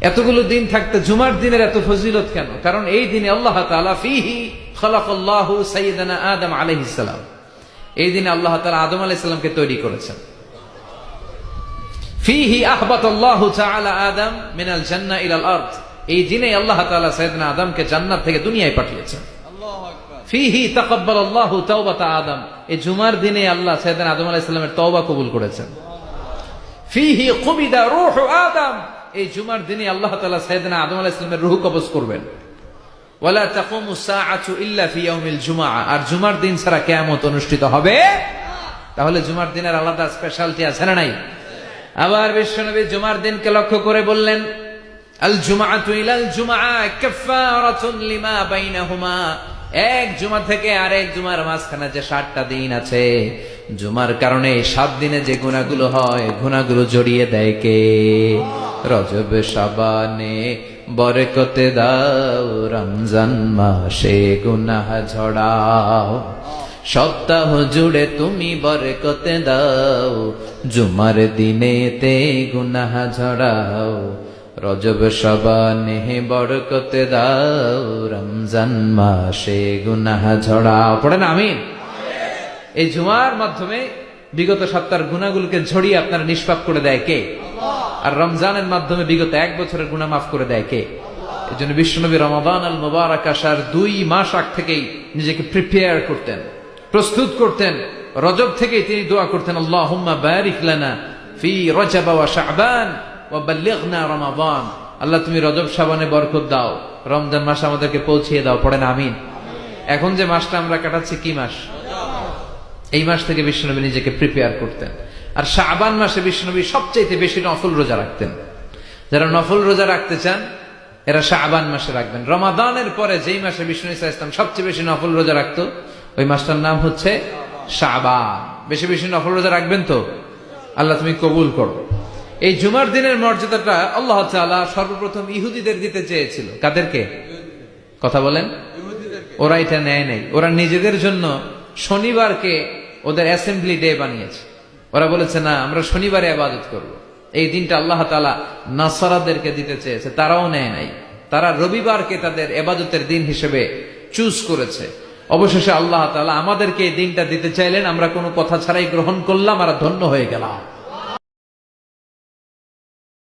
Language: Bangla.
এতগুলো দিন থাকতে জুমার দিনের এত ফজিলত কেন? কারণ এই দিনে আল্লাহ তাআলা ফিহি খালাকাল্লাহু সাইয়্যিদানা আদম আলাইহিস সালাম, এই দিনে আল্লাহ তাআলা আদম আলাইহিস সালামকে তৈরি করেছেন। ফিহি আহবাতাল্লাহু তাআলা আদম মিনাল জান্নাহ ইলাল আরদ, এই দিনে আল্লাহ তাআলা সাইয়্যিদানা আদমকে জান্নাত থেকে দুনিয়ায় পাঠিয়েছেন। আল্লাহু আকবার। ফিহি তাকাব্বালাল্লাহু তাওবাতা আদম, এই জুমার দিনে আল্লাহ সাইয়্যিদানা আদম আলাইহিস সালামের তওবা কবুল করেছেন। ফিহি কুবিদা রূহু আদম, এই জুমার দিনে আল্লাহ তাআলা সাইয়্যিদানা আদম আলাইহিস সালামের রূহ কবজ করবেন। ওয়ালা তাকুমু সাআতু ইল্লা ফি ইয়াউমিল জুমআ, আর জুমার দিন ছাড়া কিয়ামত অনুষ্ঠিত হবে না। তাহলে জুমার দিনের আলাদা স্পেশালিটি আছে না নাই? আবার বিশ্বনবী জুমার দিনকে লক্ষ্য করে বললেন, আল জুমআতু ইলাল জুমআ কাফফারাতুন লিমা বাইনাহুমা, এক জুমা থেকে আরেক জুমার মাঝখানে যে 7টা দিন আছে, জুমার কারণে 7 দিনে যে গুনাহগুলো হয়, গুনাহগুলো জড়িয়ে দেয় কে? রজব শাবানে বরকতে দাও, রমজান মাসে গুনাহ ঝড়াও, সপ্তাহ জুড়ে তুমি বরকতে দাও, জুমার দিনেতে গুনাহ ঝড়াও, রজব শাবানে বরকতে দাও, রমজান মাসে গুনাহ ঝড়াও। পড়েন আমিন। এই জুমার মাধ্যমে বিগত সপ্তাহের গুনাহগুলোকে ঝরিয়ে আপনারা নিষ্পাপ করে দেয় কে? আর রমজানের মাধ্যমে বিগত 1 বছরের গুনাহ মাফ করে দেয় কে? এই জন্য বিশ্বনবী রমাদান আল মুবারাক আসার 2 মাস আগ থেকেই নিজেকে প্রিপেয়ার করতেন, প্রস্তুত করতেন। রজব থেকেই তিনি দোয়া করতেন, আল্লাহুম্মা বারিক লানা ফি রজব ওয়া শাবান ওয়া বাল্লিগনা রমাদান, আল্লাহ তুমি রজব শাবানে বরকত দাও, রমজান মাস আমাদেরকে পৌঁছিয়ে দাও। পড়েন আমিন। এখন যে মাসটা আমরা কাটাচ্ছি কি মাস? এই মাস থেকে বিশ্বনবী নিজেকে প্রিপেয়ার করতেন। আর শাবান মাসে বিশ্বনবী সবচাইতে বেশি নফল রোজা রাখতেন। যারা নফল রোজা রাখতে চান এরা শাবান মাসে রাখবেন। রমাদানের পরে যেই মাসে বিশ্বনবী সাল্লাল্লাহু আলাইহি ওয়াসাল্লাম সবচেয়ে বেশি নফল রোজা রাখতো, ওই মাসটার নাম হচ্ছে শাবান। বেশি বেশি নফল রোজা রাখবেন তো? আল্লাহ তুমি কবুল করো। এই জুমার দিনের মর্যাদাটা আল্লাহ তাআলা সর্বপ্রথম ইহুদিদের দিতে চেয়েছিল। কাদেরকে? কথা বলেন। ওরা এটা নেয় নাই। ওরা নিজেদের জন্য শনিবারকে ওদের অ্যাসেম্বলি ডে বানিয়েছে। ওরা বলেছে না, আমরা শনিবারে ইবাদত করব। এই দিনটা আল্লাহ তাআলা নাসারাদেরকে দিতে চেয়েছে, তারাও নেয় নাই। তারা রবিবারকে তাদের ইবাদতের দিন হিসেবে চুজ করেছে। অবশেষে আল্লাহ তাআলা আমাদেরকে এই দিনটা দিতে চাইলেন, আমরা কোনো কথা ছাড়াই গ্রহণ করলাম আর ধন্য হয়ে গেলাম।